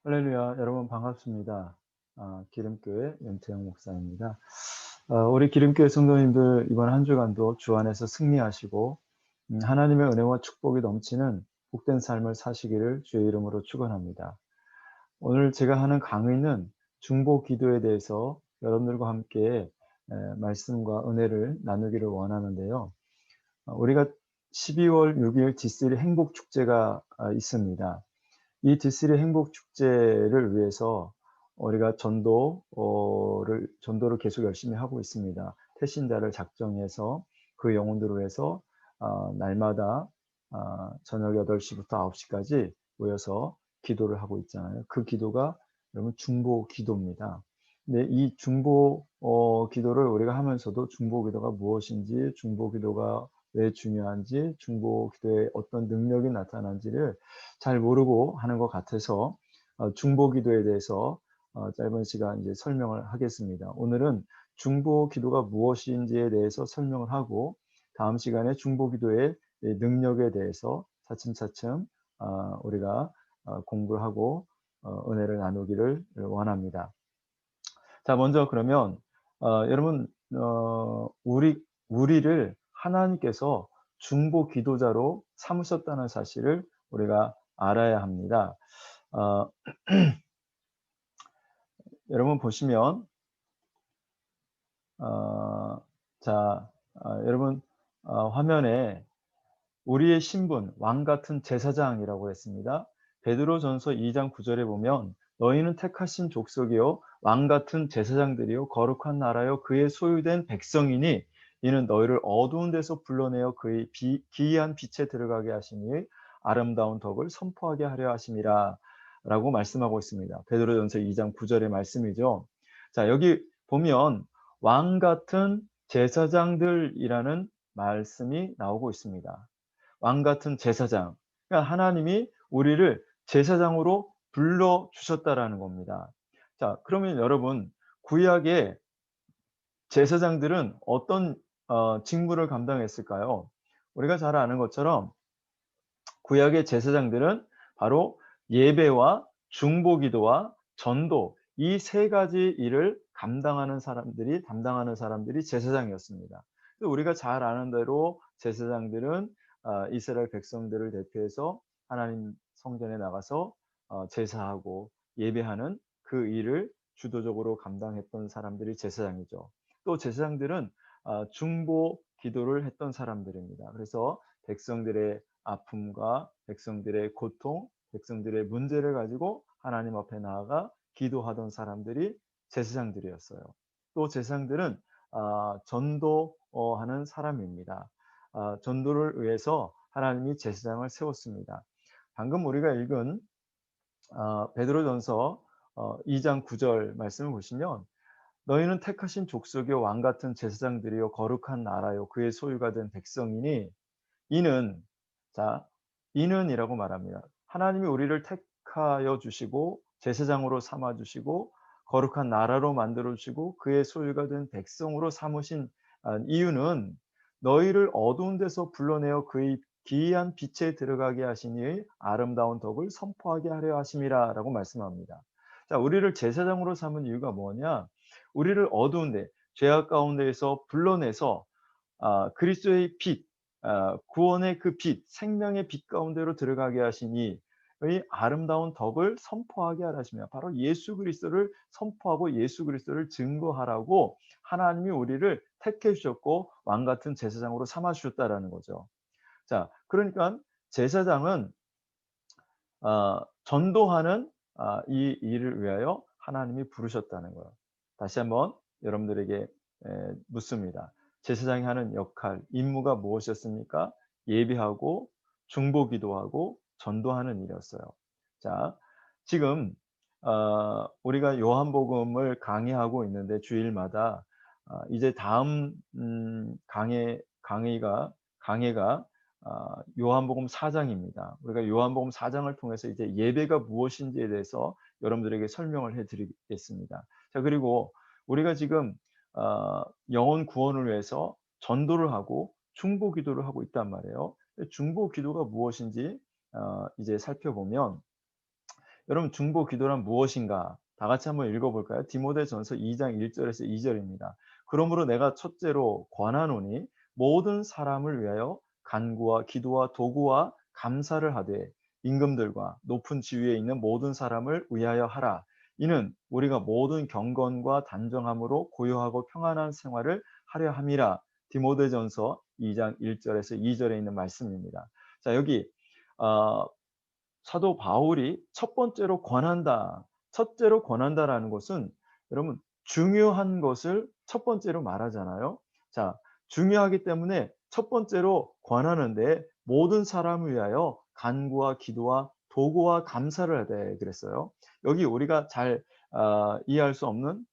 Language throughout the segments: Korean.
할렐루야, 여러분 반갑습니다. 기름교회 연태영 목사입니다. 우리 기름교회 성도님들 이번 한 주간도 주 안에서 승리하시고 하나님의 은혜와 축복이 넘치는 복된 삶을 사시기를 주의 이름으로 축원합니다. 오늘 제가 하는 강의는 중보 기도에 대해서 여러분들과 함께 말씀과 은혜를 나누기를 원하는데요. 우리가 12월 6일 디스리 행복 축제가 있습니다. 이 디스리 행복 축제를 위해서 우리가 전도를 계속 열심히 하고 있습니다. 태신자를 작정해서 그 영혼들을 위해서 날마다 저녁 8시부터 9시까지 모여서 기도를 하고 있잖아요. 그 기도가 여러분 중보 기도입니다. 근데 이 중보 기도를 우리가 하면서도 중보 기도가 무엇인지, 중보 기도가 왜 중요한지, 중보 기도에 어떤 능력이 나타난지를 잘 모르고 하는 것 같아서 중보 기도에 대해서 짧은 시간 이제 설명을 하겠습니다. 오늘은 중보 기도가 무엇인지에 대해서 설명을 하고 다음 시간에 중보 기도의 능력에 대해서 차츰차츰 우리가 공부를 하고 은혜를 나누기를 원합니다. 자, 먼저 그러면 여러분 우리를 하나님께서 중보 기도자로 삼으셨다는 사실을 우리가 알아야 합니다. 어, 여러분 보시면 어, 자, 여러분 화면에 우리의 신분 왕 같은 제사장이라고 했습니다. 베드로전서 2장 9절에 보면 너희는 택하신 족속이요 왕 같은 제사장들이요 거룩한 나라요 그의 소유된 백성이니 이는 너희를 어두운 데서 불러내어 그의 기이한 빛에 들어가게 하시니 아름다운 덕을 선포하게 하려 하심이라 라고 말씀하고 있습니다. 베드로전서 2장 9절의 말씀이죠. 자, 여기 보면 왕 같은 제사장들이라는 말씀이 나오고 있습니다. 왕 같은 제사장. 그러니까 하나님이 우리를 제사장으로 불러 주셨다라는 겁니다. 자, 그러면 여러분 구약의 제사장들은 어떤 직무를 감당했을까요? 우리가 잘 아는 것처럼 구약의 제사장들은 바로 예배와 중보기도와 전도 이 세 가지 일을 담당하는 사람들이 제사장이었습니다. 우리가 잘 아는 대로 제사장들은 이스라엘 백성들을 대표해서 하나님 성전에 나가서 제사하고 예배하는 그 일을 주도적으로 감당했던 사람들이 제사장이죠. 또 제사장들은 중보 기도를 했던 사람들입니다. 그래서 백성들의 아픔과 백성들의 고통, 백성들의 문제를 가지고 하나님 앞에 나아가 기도하던 사람들이 제사장들이었어요. 또 제사장들은 전도하는 사람입니다. 전도를 위해서 하나님이 제사장을 세웠습니다. 방금 우리가 읽은 베드로전서 2장 9절 말씀을 보시면 너희는 택하신 족속이요 왕 같은 제사장들이요 거룩한 나라요 그의 소유가 된 백성이니 이는 자 이는이라고 말합니다. 하나님이 우리를 택하여 주시고 제사장으로 삼아 주시고 거룩한 나라로 만들어 주시고 그의 소유가 된 백성으로 삼으신 이유는 너희를 어두운 데서 불러내어 그의 기이한 빛에 들어가게 하시니 아름다운 덕을 선포하게 하려 하심이라라고 말씀합니다. 자, 우리를 제사장으로 삼은 이유가 뭐냐? 우리를 어두운 데 죄악 가운데에서 불러내서 그리스도의 빛, 구원의 그 빛, 생명의 빛 가운데로 들어가게 하시니 의 아름다운 덕을 선포하게 하라 하시며 바로 예수 그리스도를 선포하고 예수 그리스도를 증거하라고 하나님이 우리를 택해 주셨고 왕 같은 제사장으로 삼아 주셨다라는 거죠. 자, 그러니까 제사장은 전도하는 이 일을 위하여 하나님이 부르셨다는 거예요. 다시 한번 여러분들에게 묻습니다. 제사장이 하는 역할, 임무가 무엇이었습니까? 예배하고 중보기도하고 전도하는 일이었어요. 자, 지금 우리가 요한복음을 강의하고 있는데 주일마다 이제 다음 강해가 요한복음 4장입니다. 우리가 요한복음 4장을 통해서 이제 예배가 무엇인지에 대해서 여러분들에게 설명을 해 드리겠습니다. 자, 그리고 우리가 지금 영혼 구원을 위해서 전도를 하고 중보 기도를 하고 있단 말이에요. 중보 기도가 무엇인지 이제 살펴보면 여러분 중보 기도란 무엇인가? 다 같이 한번 읽어 볼까요? 디모데전서 2장 1 절에서 2 절입니다. 그러므로 내가 첫째로 권하노니 모든 사람을 위하여 간구와 기도와 도구와 감사를 하되 임금들과 높은 지위에 있는 모든 사람을 위하여 하라. 이는 우리가 모든 경건과 단정함으로 고요하고 평안한 생활을 하려 함이라. 디모데전서 2장 1 절에서 2 절에 있는 말씀입니다. 자, 여기 어 사도 바울이 첫 번째로 권한다. 첫째로 권한다라는 것은 여러분 중요한 것을 첫 번째로 말하잖아요. 자, 중요하기 때문에 첫 번째로 권하는데 모든 사람을 위하여 간구와 기도와 도구와 감사를 하되 그랬어요. 여기 우리가 잘 이해할 수 없는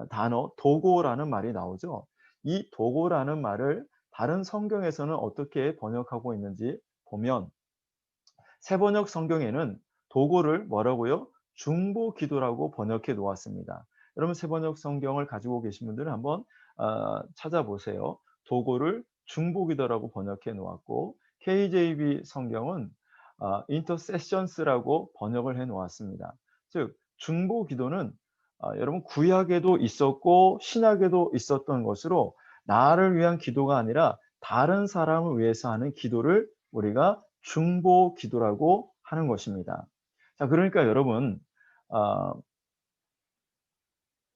단어 도구라는 말이 나오죠. 이 도구라는 말을 다른 성경에서는 어떻게 번역하고 있는지 보면 세번역 성경에는 도구를 뭐라고요? 중보 기도라고 번역해 놓았습니다. 여러분 세번역 성경을 가지고 계신 분들은 한번 찾아보세요. 도구를 중보 기도라고 번역해 놓았고 KJV 성경은 intercessions라고 번역을 해 놓았습니다. 즉 중보 기도는 여러분 구약에도 있었고 신약에도 있었던 것으로 나를 위한 기도가 아니라 다른 사람을 위해서 하는 기도를 우리가 중보 기도라고 하는 것입니다. 자, 그러니까 여러분 아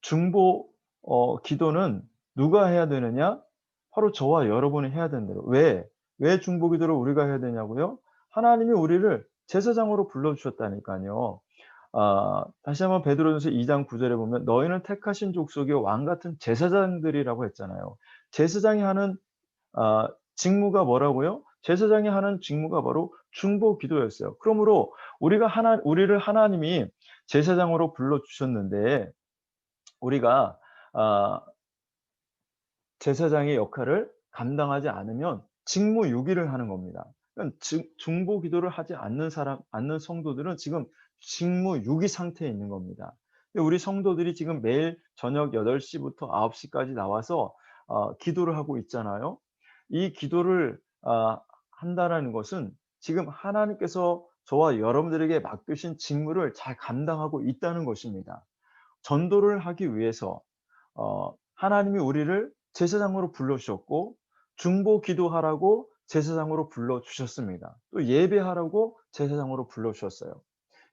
중보 기도는 누가 해야 되느냐? 바로 저와 여러분이 해야 된대요. 왜? 왜 중보 기도를 우리가 해야 되냐고요? 하나님이 우리를 제사장으로 불러 주셨다니까요. 다시 한번 베드로전서 2장 9 절에 보면 "너희는 택하신 족속의 왕 같은 제사장들이라고 했잖아요. 제사장이 하는 직무가 뭐라고요? 제사장이 하는 직무가 바로 중보 기도였어요. 그러므로 우리를 하나님이 제사장으로 불러 주셨는데 우리가 아 제사장의 역할을 감당하지 않으면 직무유기를 하는 겁니다. 그러니까 중보 기도를 하지 않는 성도들은 지금 직무유기 상태에 있는 겁니다. 근데 우리 성도들이 지금 매일 저녁 8 시부터 9 시까지 나와서 기도를 하고 있잖아요. 이 기도를 한다라는 것은 지금 하나님께서 저와 여러분들에게 맡기신 직무를 잘 감당하고 있다는 것입니다. 전도를 하기 위해서 하나님이 우리를 제사장으로 불러 주셨고 중보 기도하라고 제사장으로 불러 주셨습니다. 또 예배하라고 제사장으로 불러 주셨어요.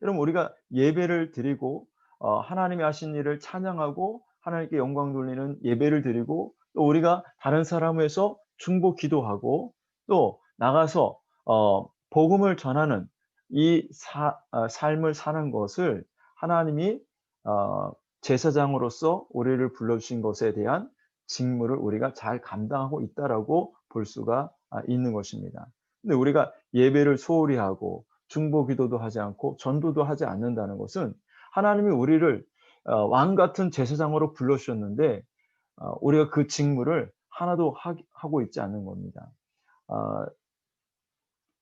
여러분 우리가 예배를 드리고 하나님이 하신 일을 찬양하고 하나님께 영광 돌리는 예배를 드리고 또 우리가 다른 사람을 위해서 중보 기도하고 또 나가서 복음을 전하는 이 삶을 사는 것을 하나님이 어 제사장으로서 우리를 불러 주신 것에 대한 직무를 우리가 잘 감당하고 있다라고 볼 수가 있는 것입니다. 근데 우리가 예배를 소홀히 하고 중보 기도도 하지 않고 전도도 하지 않는다는 것은 하나님이 우리를 왕 같은 제사장으로 불러 주셨는데 우리가 그 직무를 하나도 하고 있지 않는 겁니다. 어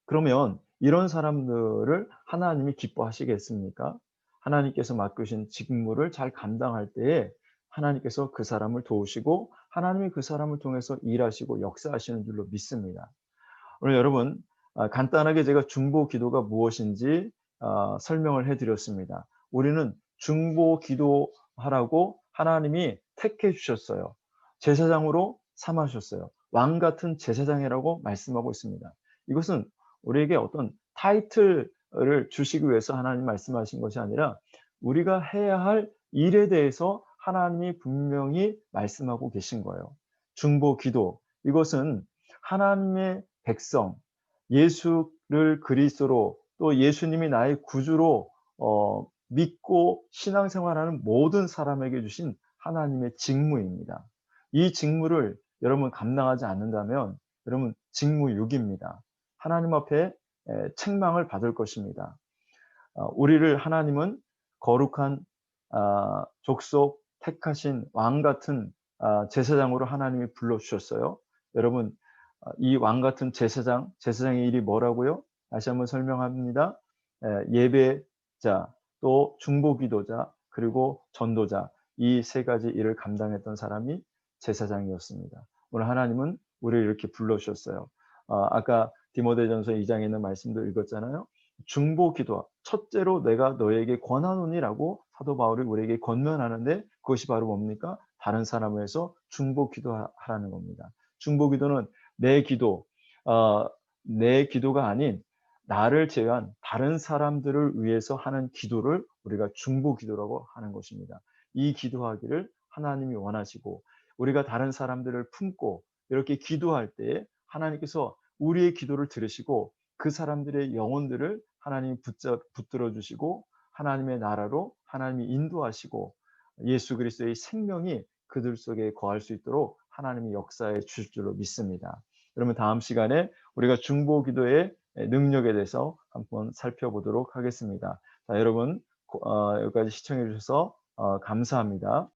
그러면 이런 사람들을 하나님이 기뻐하시겠습니까? 하나님께서 맡기신 직무를 잘 감당할 때에 하나님께서 그 사람을 도우시고 하나님이 그 사람을 통해서 일하시고 역사하시는 줄로 믿습니다. 오늘 여러분 간단하게 제가 중보 기도가 무엇인지 설명을 해 드렸습니다. 우리는 중보 기도하라고 하나님이 택해 주셨어요. 제사장으로 삼아 주셨어요. 왕 같은 제사장이라고 말씀하고 있습니다. 이것은 우리에게 어떤 타이틀을 주시기 위해서 하나님이 말씀하신 것이 아니라 우리가 해야 할 일에 대해서 하나님이 분명히 말씀하고 계신 거예요. 중보 기도 이것은 하나님의 백성 예수를 그리스도로 또 예수님이 나의 구주로 믿고 신앙생활하는 모든 사람에게 주신 하나님의 직무입니다. 이 직무를 여러분 감당하지 않는다면 여러분 직무유기입니다. 하나님 앞에 책망을 받을 것입니다. 우리를 하나님은 거룩한 족속 택하신 왕 같은 제사장으로 하나님이 불러 주셨어요. 여러분 이 왕 같은 제사장의 일이 뭐라고요? 다시 한번 설명합니다. 예배자, 또 중보기도자, 그리고 전도자 이 세 가지 일을 감당했던 사람이 제사장이었습니다. 오늘 하나님은 우리를 이렇게 불러 주셨어요. 아까 디모데전서 2장에 있는 말씀도 읽었잖아요. 중보기도 첫째로 내가 너에게 권하노니라고 사도 바울이 우리에게 권면하는데 그것이 바로 뭡니까? 다른 사람을 위해서 중보 기도하라는 겁니다. 중보 기도는 내 기도, 어 내 기도가 아닌 나를 제외한 다른 사람들을 위해서 하는 기도를 우리가 중보 기도라고 하는 것입니다. 이 기도하기를 하나님이 원하시고 우리가 다른 사람들을 품고 이렇게 기도할 때에 하나님께서 우리의 기도를 들으시고 그 사람들의 영혼들을 하나님이 붙들어 주시고 하나님의 나라로 하나님이 인도하시고 예수 그리스도의 생명이 그들 속에 거할 수 있도록 하나님이 역사해 주실 줄로 믿습니다. 그러면 다음 시간에 우리가 중보 기도의 능력에 대해서 한번 살펴보도록 하겠습니다. 자, 여러분 여기까지 시청해 주셔서 감사합니다.